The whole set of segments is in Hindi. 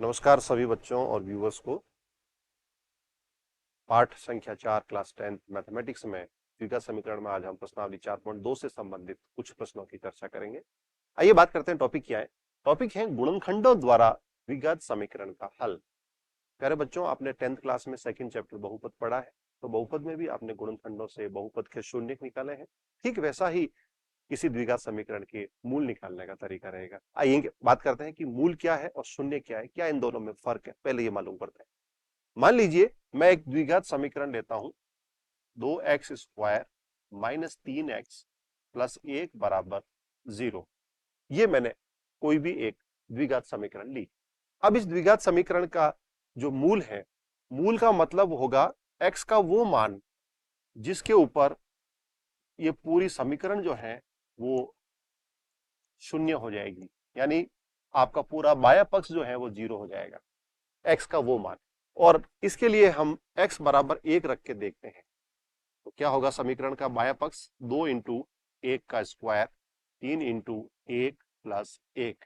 नमस्कार सभी बच्चों और व्यूअर्स को। पाठ संख्या 4 क्लास 10 मैथमेटिक्स में द्विघात समीकरण में आज हम प्रश्नावली 4.2 से संबंधित कुछ प्रश्नों की चर्चा करेंगे। आइए बात करते हैं टॉपिक क्या है। टॉपिक है गुणनखंडों द्वारा द्विघात समीकरण का हल। प्यारे बच्चों, आपने 10th क्लास में सेकंड चैप्टर बहुपद पढ़ा है, तो बहुपद में भी आपने गुणनखंडों से बहुपद के शून्य निकाले हैं। ठीक वैसा ही किसी द्विघात समीकरण के मूल निकालने का तरीका रहेगा। आइए बात करते हैं कि मूल क्या है और शून्य क्या है, क्या इन दोनों में फर्क है, पहले ये मालूम करते हैं। मान लीजिए मैं एक द्विघात समीकरण लेता हूं, 2x² माइनस 3x प्लस 1 बराबर 0। ये मैंने कोई भी एक द्विघात समीकरण ली। अब इस द्विघात समीकरण का जो मूल है, मूल का मतलब होगा x का वो मान जिसके ऊपर ये पूरी समीकरण जो है वो शून्य हो जाएगी, यानी आपका पूरा बाया पक्ष जो है वो 0 हो जाएगा, x का वो मान। और इसके लिए हम x बराबर 1 रख के देखते हैं तो क्या होगा। समीकरण का बाया पक्ष 2 इंटू 1 का स्क्वायर 3 इंटू 1 प्लस 1।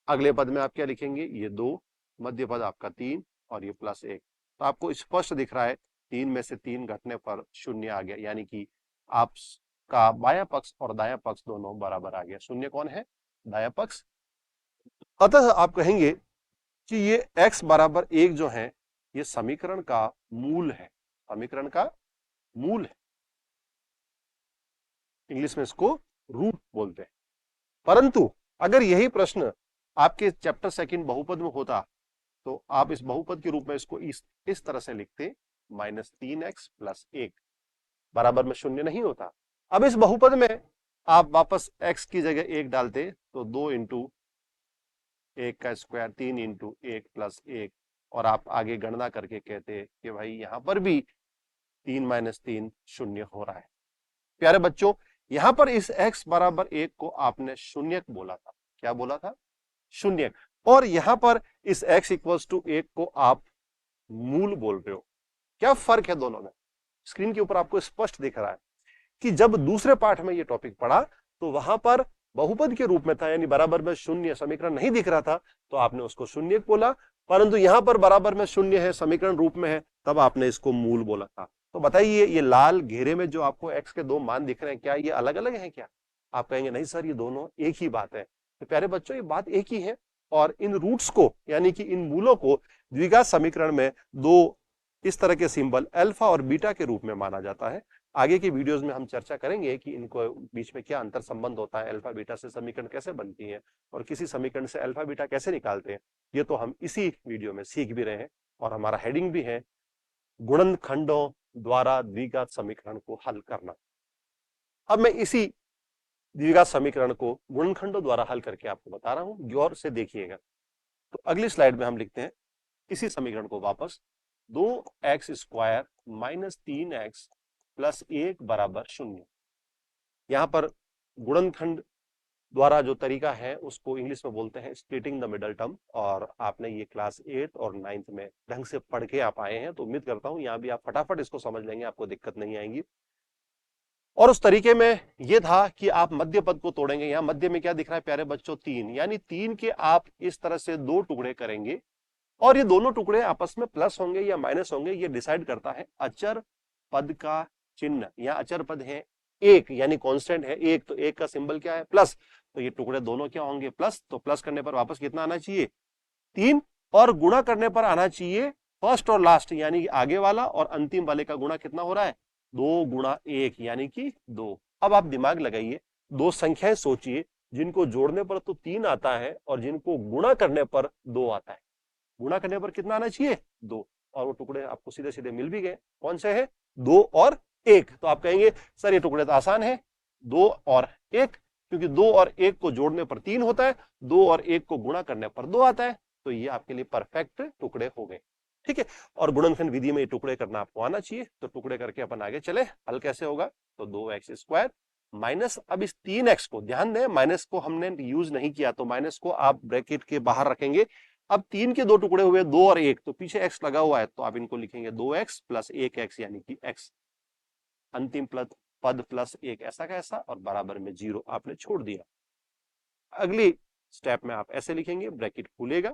अगले पद में आप क्या लिखेंगे, ये 2, मध्य पद आपका 3 और ये प्लस 1। तो आपको स्पष्ट दिख रहा है 3 में से 3 घटने पर 0 आ गया, यानी कि आपका बाया पक्ष और दाया पक्ष दोनों बराबर आ गया। शून्य कौन है, दाया पक्ष। अतः आप कहेंगे कि ये x बराबर 1 जो है ये समीकरण का मूल है, समीकरण का मूल है। इंग्लिश में इसको रूट बोलते हैं। परंतु अगर यही प्रश्न आपके चैप्टर सेकंड बहुपद में होता तो आप इस बहुपद के रूप में इसको इस तरह से लिखते, -3x प्लस 1 बराबर में 0 नहीं होता। अब इस बहुपद में आप वापस x की जगह 1 डालते तो 2 इंटू 1 का स्क्वायर 3 इंटू 1 प्लस 1, और आप आगे गणना करके कहते कि भाई यहां पर भी 3 माइनस 3 0 हो रहा है। प्यारे बच्चों, यहां पर इस x बराबर 1 को आपने शून्यक बोला था। क्या बोला था, शून्यक। और यहां पर इस x इक्वल्स टू 1 को आप मूल बोल रहे हो। क्या फर्क है दोनों में, स्क्रीन के ऊपर आपको स्पष्ट दिख रहा है कि जब दूसरे पाठ में ये टॉपिक पढ़ा तो वहां पर बहुपद के रूप में था, यानी बराबर में शून्य समीकरण नहीं दिख रहा था तो आपने उसको शून्य बोला। परंतु यहां पर बराबर में शून्य है, समीकरण रूप में है, तब आपने इसको मूल बोला था। तो बताइए ये लाल घेरे में जो आपको x के दो मान दिख रहे हैं, क्या ये अलग अलग हैं क्या? आप कहेंगे नहीं सर, ये दोनों एक ही बात है। तो प्यारे बच्चों, ये बात एक ही है। और इन रूट्स को, यानी कि इन मूलों को द्विघात समीकरण में दो इस तरह के सिंबल अल्फा और बीटा के रूप में माना जाता है। आगे की वीडियोस में हम चर्चा करेंगे कि इनको बीच में क्या अंतर संबंध होता है, अल्फा बीटा से समीकरण कैसे बनती है और किसी समीकरण से अल्फा बीटा कैसे निकालते हैं। ये तो हम इसी वीडियो में सीख भी रहे हैं और हमारा हेडिंग भी है गुणनखंडों द्वारा द्विघात समीकरण को हल करना। अब मैं इसी द्विघात समीकरण को गुणनखंडों द्वारा हल करके आपको बता रहा हूं, गौर से देखिएगा। तो अगली स्लाइड में हम लिखते हैं इसी समीकरण को वापस, 2x² माइनस 3x प्लस 1 बराबर 0। यहां पर गुणनखंड द्वारा जो तरीका है उसको इंग्लिश में बोलते हैं स्प्लिटिंग द मिडल टर्म, और आपने ये क्लास 8 और 9th में ढंग से पढ़ के आप आए हैं, तो उम्मीद करता हूं यहां भी आप फटाफट इसको समझ लेंगे, आपको दिक्कत नहीं आएगी। और उस तरीके में यह था कि आप मध्य पद को तोड़ेंगे। यहां मध्य में क्या दिख रहा है प्यारे बच्चों, 3, यानी 3 के आप इस तरह से दो टुकड़े करेंगे और ये दोनों टुकड़े आपस में प्लस होंगे या माइनस होंगे, ये डिसाइड करता है अचर पद का चिन्ह। यहाँ अचर पद है 1, यानी कांस्टेंट है 1, तो 1 का सिंबल क्या है, प्लस। तो ये टुकड़े दोनों क्या होंगे, प्लस। तो प्लस करने पर वापस कितना आना चाहिए, 3, और गुणा करने पर आना चाहिए फर्स्ट और लास्ट, यानी आगे वाला और अंतिम वाले का गुणा कितना हो रहा है, 2 गुणा 1 यानी कि 2। अब आप दिमाग लगाइए, दो संख्याएं सोचिए जिनको जोड़ने पर तो 3 आता है और जिनको गुणा करने पर 2 आता है। गुणा करने पर कितना आना चाहिए, 2, और वो टुकड़े आपको सीधे सीधे मिल भी गए। कौन से हैं, 2 और 1। तो आप कहेंगे सर ये टुकड़े तो आसान है, 2 और 1, क्योंकि 2 और 1 को जोड़ने पर 3 होता है, 2 और 1 को गुणा करने पर 2 आता है। तो ये आपके लिए परफेक्ट टुकड़े हो गए, ठीक है। और गुणनखंड विधि में ये टुकड़े करना आपको आना चाहिए। तो टुकड़े करके अपन आगे चले, हल कैसे होगा, तो 2x² माइनस, अब इस 3x को ध्यान दें, माइनस को हमने यूज नहीं किया, तो माइनस को आप ब्रैकेट के बाहर रखेंगे। अब 3 के दो टुकड़े हुए, 2 और 1, तो पीछे x लगा हुआ है, तो आप इनको लिखेंगे 2x प्लस 1x, यानी कि x, अंतिम पद प्लस 1 ऐसा का ऐसा, और बराबर में 0 आपने छोड़ दिया। अगली स्टेप में आप ऐसे लिखेंगे, ब्रैकेट खुलेगा,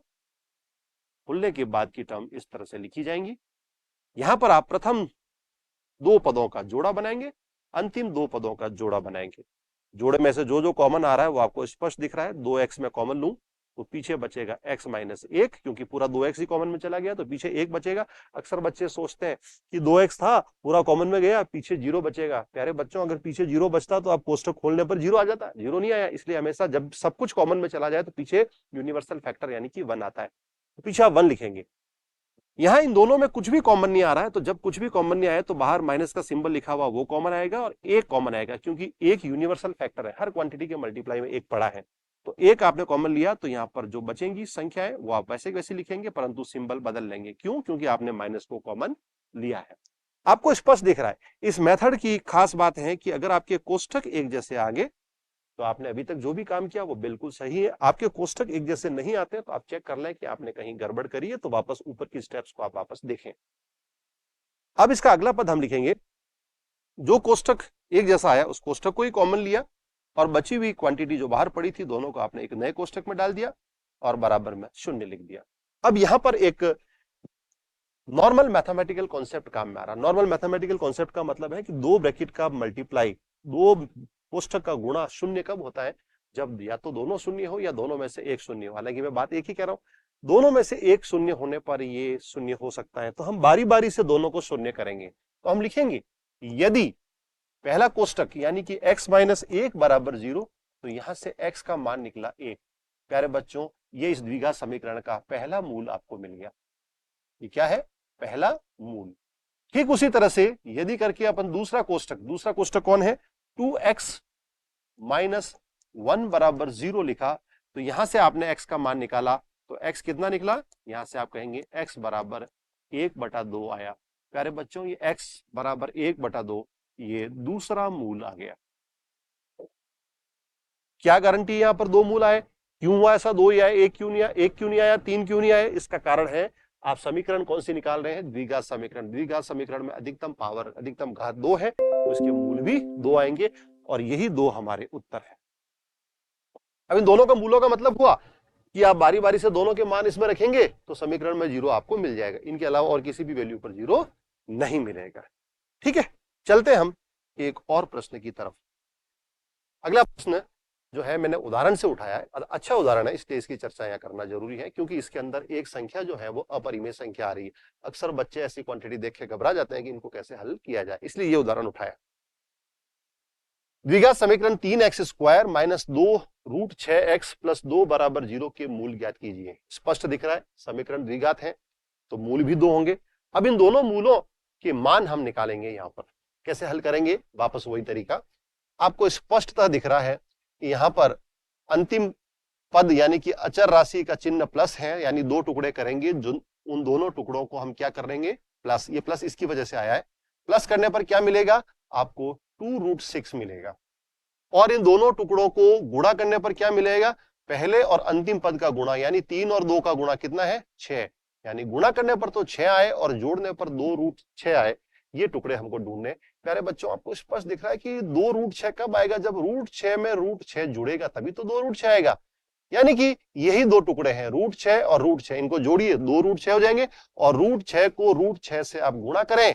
खुलने के बाद की टर्म इस तरह से लिखी जाएंगी। यहां पर आप प्रथम दो पदों का जोड़ा बनाएंगे, अंतिम दो पदों का जोड़ा बनाएंगे। जोड़े में से जो जो कॉमन आ रहा है वो आपको स्पष्ट दिख रहा है। 2x में कॉमन लूं तो पीछे बचेगा x माइनस 1, क्योंकि पूरा 2x ही कॉमन में चला गया तो पीछे 1 बचेगा। अक्सर बच्चे सोचते हैं कि 2x था पूरा कॉमन में गया, पीछे 0 बचेगा। प्यारे बच्चों, अगर पीछे 0 बचता तो आप कोष्ठक खोलने पर 0 आ जाता, 0 नहीं आया। इसलिए हमेशा जब सब कुछ कॉमन में चला जाए तो पीछे यूनिवर्सल फैक्टर यानी कि 1 आता है, तो पीछे आप 1 लिखेंगे। यहां इन दोनों में कुछ भी कॉमन नहीं आ रहा है, तो जब कुछ भी कॉमन नहीं आया तो बाहर माइनस का सिंबल लिखा हुआ वो कॉमन आएगा और एक कॉमन आएगा, क्योंकि एक यूनिवर्सल फैक्टर है, हर क्वांटिटी के मल्टीप्लाई में एक पड़ा है। तो एक आपने कॉमन लिया तो यहाँ पर जो बचेंगी संख्याएं वो आप वैसे वैसे लिखेंगे, परंतु सिंबल बदल लेंगे। क्यों? क्योंकि आपने माइनस को कॉमन लिया है। आपको स्पष्ट दिख रहा है। इस मेथड की खास बात है कि अगर आपके कोष्ठक एक जैसे आगे तो आपने अभी तक जो भी काम किया वो बिल्कुल सही है। आपके कोष्ठक एक जैसे नहीं आते तो आप चेक कर लें कि आपने कहीं गड़बड़ करी है, तो वापस ऊपर की स्टेप्स को आप वापस देखें। अब इसका अगला पद हम लिखेंगे, जो कोष्ठक एक जैसा आया उस कोष्ठक को ही कॉमन लिया और बची हुई क्वांटिटी जो बाहर पड़ी थी दोनों को आपने एक नए कोष्ठक में डाल दिया और बराबर में 0 लिख दिया। अब यहां पर एक नॉर्मल मैथमेटिकल कॉन्सेप्ट काम में आ रहा है। नॉर्मल मैथमेटिकल कॉन्सेप्ट का मतलब है कि दो ब्रैकेट का मल्टीप्लाई, दो कोष्ठक का गुणा 0 कब होता है? जब या तो दोनों 0 हो या दोनों में से एक 0 हो। हालांकि मैं बात एक ही कह रहा हूं, दोनों में से एक 0 होने पर ये 0 हो सकता है। तो हम बारी बारी से दोनों को 0 करेंगे। तो हम लिखेंगे यदि पहला कोष्ठक यानी कि x माइनस 1 बराबर 0, तो यहां से x का मान निकला 1। प्यारे बच्चों, ये इस द्विघात समीकरण का पहला मूल आपको मिल गया। ये क्या है? पहला मूल। ठीक उसी तरह से यदि करके अपन दूसरा कोष्ठक कौन है? 2x माइनस 1 बराबर 0 लिखा, तो यहां से आपने x का मान निकाला, तो x कितना निकला? यहां से आप कहेंगे x बराबर 1/2 आया। प्यारे बच्चों, ये x बराबर 1/2 ये दूसरा मूल आ गया। क्या गारंटी यहां पर दो मूल आए? क्यों हुआ ऐसा? दो ही आए, एक क्यों नहीं आया? एक क्यों नहीं आया? तीन क्यों नहीं आए? इसका कारण है आप समीकरण कौन सी निकाल रहे हैं? द्विघात समीकरण। द्विघात समीकरण में अधिकतम पावर, अधिकतम घात 2 है, तो इसके मूल भी 2 आएंगे और यही 2 हमारे उत्तर है। अब इन दोनों का मूलों का मतलब हुआ कि आप बारी बारी से दोनों के मान इसमें रखेंगे तो समीकरण में 0 आपको मिल जाएगा। इनके अलावा और किसी भी वैल्यू पर 0 नहीं मिलेगा। ठीक है, चलते हम एक और प्रश्न की तरफ। अगला प्रश्न जो है मैंने उदाहरण से उठाया है, अच्छा उदाहरण है, इसलिए इसकी चर्चा यहाँ करना जरूरी है, क्योंकि इसके अंदर एक संख्या जो है वो अपरिमेय संख्या आ रही है। अक्सर बच्चे ऐसी क्वांटिटी देख के घबरा जाते हैं कि इनको कैसे हल किया जाए, इसलिए ये उदाहरण उठाया। द्विघात समीकरण 3x square minus 2 root 6x plus 2 बराबर 0 के मूल ज्ञात कीजिए। स्पष्ट दिख रहा है समीकरण द्विघात है तो मूल भी 2 होंगे। अब इन दोनों मूलों के मान हम निकालेंगे। यहां पर कैसे हल करेंगे? वापस वही तरीका। आपको स्पष्टतः दिख रहा है कि यहां पर अंतिम पद यानी कि अचर राशि का चिन्ह प्लस है, यानी दो टुकड़े करेंगे, जो उन दोनों टुकड़ों को हम क्या करेंगे? प्लस। ये प्लस इसकी वजह से आया है। प्लस करने पर क्या मिलेगा? आपको 2√6 मिलेगा। और इन दोनों टुकड़ों को गुणा करने पर क्या मिलेगा? पहले और अंतिम पद का गुणा, यानी 3 और 2 का गुणा कितना है? 6। यानी गुणा करने पर तो 6 आए और जोड़ने पर 2√6 आए। ये टुकड़े हमको ढूंढने। प्यारे बच्चों, आपको स्पष्ट दिख रहा है कि 2√6 कब आएगा? जब √6 में √6 जुड़ेगा तभी तो 2√6 आएगा। यानी कि यही दो टुकड़े हैं, √6 और √6, इनको जोड़िए 2√6 हो जाएंगे और √6 को √6 से आप गुणा करें,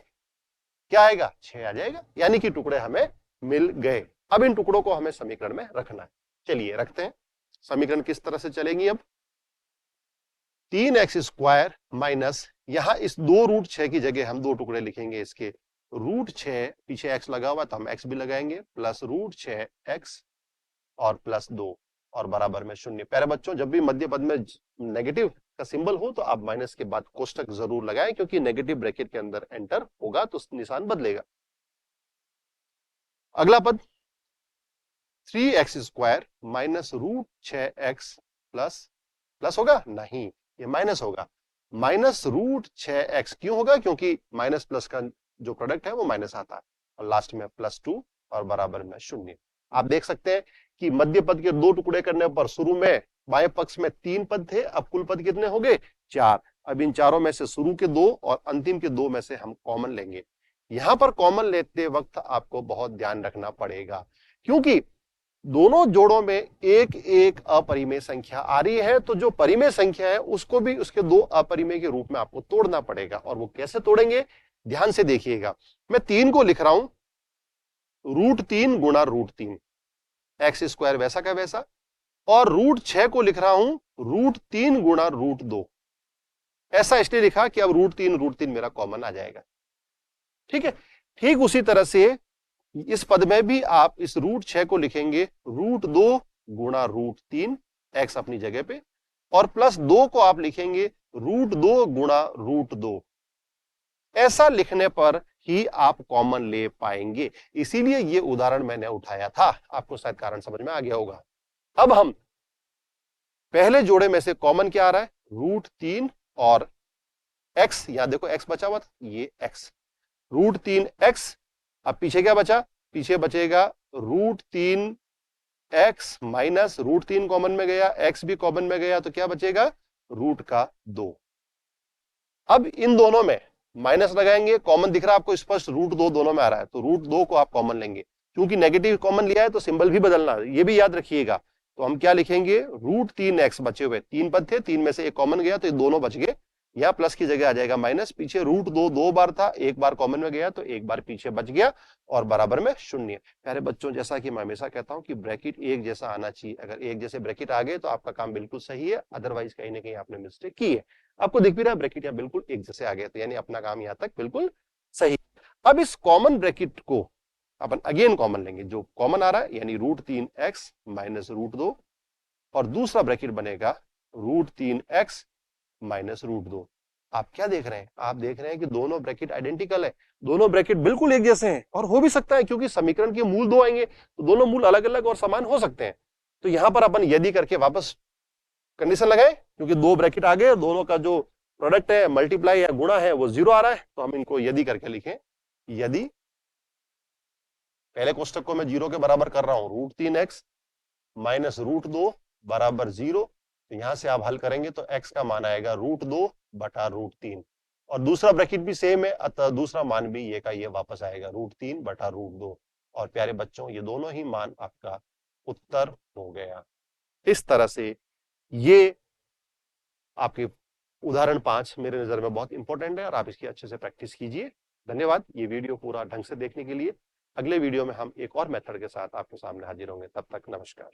क्या आएगा? 6 आ जाएगा। यानी कि टुकड़े हमें मिल गए। अब इन टुकड़ों को हमें समीकरण में रखना है। चलिए रखते हैं। समीकरण किस तरह से चलेंगी? अब 3x स्क्वायर माइनस, यहां इस 2√6 की जगह हम दो टुकड़े लिखेंगे इसके, √6 पीछे x लगा हुआ तो हम x भी लगाएंगे, प्लस √6x और प्लस 2 और बराबर में 0। प्यारे बच्चों, जब भी मध्य पद में नेगेटिव का सिंबल हो तो आप माइनस के बाद कोष्ठक जरूर लगाएं, क्योंकि नेगेटिव ब्रैकेट के अंदर एंटर होगा तो निशान बदलेगा। अगला पद 3x square minus √6x plus होगा? नहीं, ये माइनस होगा। माइनस √6x क्यों होगा? क्योंकि माइनस प्लस का जो प्रोडक्ट है वो माइनस आता है, और लास्ट में +2 और बराबर में 0। आप देख सकते हैं कि मध्य पद के दो टुकड़े करने पर शुरू में बाएं पक्ष में 3 पद थे, अब कुल पद कितने हो गए? 4। अब इन चारों में से शुरू के 2 और अंतिम के 2 में से हम कॉमन लेंगे। यहां पर कॉमन लेते वक्त आपको बहुत ध्यान रखना पड़ेगा, क्योंकि दोनों जोड़ों में एक एक अपरिमेय संख्या आ रही है, तो जो परिमेय संख्या है उसको भी उसके दो अपरिमेय के रूप में आपको तोड़ना पड़ेगा। और वो कैसे तोड़ेंगे, ध्यान से देखिएगा। मैं 3 को लिख रहा हूं √3 गुणा √3, एक्स स्क्वायर वैसा का वैसा, और √6 को लिख रहा हूं √3 गुणा √2। ऐसा इसलिए लिखा कि अब √3 मेरा कॉमन आ जाएगा। ठीक है, ठीक उसी तरह से इस पद में भी आप इस √6 को लिखेंगे √2 गुणा √3, एक्स अपनी जगह पे, और +2 को आप लिखेंगे √2 गुणा √2। ऐसा लिखने पर ही आप कॉमन ले पाएंगे, इसीलिए ये उदाहरण मैंने उठाया था। आपको शायद कारण समझ में आ गया होगा। अब हम पहले जोड़े में से कॉमन क्या आ रहा है, √3 और एक्स। यहां देखो एक्स बचा हुआ था, ये एक्स, √3x। अब पीछे क्या बचा, पीछे बचेगा √3x माइनस √3 कॉमन में गया, x भी कॉमन में गया, तो क्या बचेगा √2। अब इन दोनों में माइनस लगाएंगे, कॉमन दिख रहा है आपको स्पष्ट, √2 दोनों में आ रहा है, तो √2 को आप कॉमन लेंगे। क्योंकि नेगेटिव कॉमन लिया है तो सिंबल भी बदलना है, ये भी याद रखिएगा। तो हम क्या लिखेंगे, √3x, बचे हुए 3 पद थे, 3 में से एक कॉमन गया तो ये दोनों बच गए, या प्लस की जगह आ जाएगा माइनस। पीछे √2 2 बार था, एक बार कॉमन में गया तो एक बार पीछे बच गया, और बराबर में 0। प्यारे बच्चों, जैसा कि मैं हमेशा कहता हूं कि ब्रैकेट एक जैसा आना चाहिए। अगर एक जैसे ब्रैकेट आ गए तो आपका काम बिल्कुल सही है, अदरवाइज कहीं ना कहीं आपने मिस्टेक की है। आपको दिख भी रहा है ब्रैकेट या बिल्कुल एक जैसे आ गए, तो यानी अपना काम यहां तक बिल्कुल सही। अब इस कॉमन ब्रैकेट को अपन अगेन कॉमन लेंगे, जो कॉमन आ रहा है यानी √3x माइनस √2, और दूसरा ब्रैकेट बनेगा √3x माइनस √2। आप क्या देख रहे हैं, आप देख रहे हैं कि दोनों ब्रैकेट आइडेंटिकल है, दोनों ब्रैकेट बिल्कुल एक जैसे हैं। और हो भी सकता है क्योंकि समीकरण के मूल 2 आएंगे, तो दोनों मूल अलग अलग और समान हो सकते हैं। तो यहां पर अपन यदि करके वापस कंडीशन लगाए, क्योंकि 2 ब्रैकेट आ गए, दोनों का जो प्रोडक्ट है, मल्टीप्लाई या गुणा है, वो 0 आ रहा है, तो हम इनको यदि करके लिखें। यदि पहले कोष्टक को मैं 0 के बराबर कर रहा हूं, √3x माइनस √2 बराबर 0, तो यहां से आप हल करेंगे तो x का मान आएगा √2 बटा √3, और दूसरा ब्रैकेट भी सेम है, अतः दूसरा मान भी ये का ये वापस आएगा √3 बटा √2। और प्यारे बच्चों, ये दोनों ही मान आपका उत्तर हो गया। इस तरह से ये आपके उदाहरण 5 मेरे नजर में बहुत इंपॉर्टेंट है, और आप इसकी अच्छे से प्रैक्टिस कीजिए। धन्यवाद ये वीडियो पूरा ढंग से देखने के लिए। अगले वीडियो में हम एक और मेथड के साथ आपके सामने हाजिर होंगे, तब तक नमस्कार।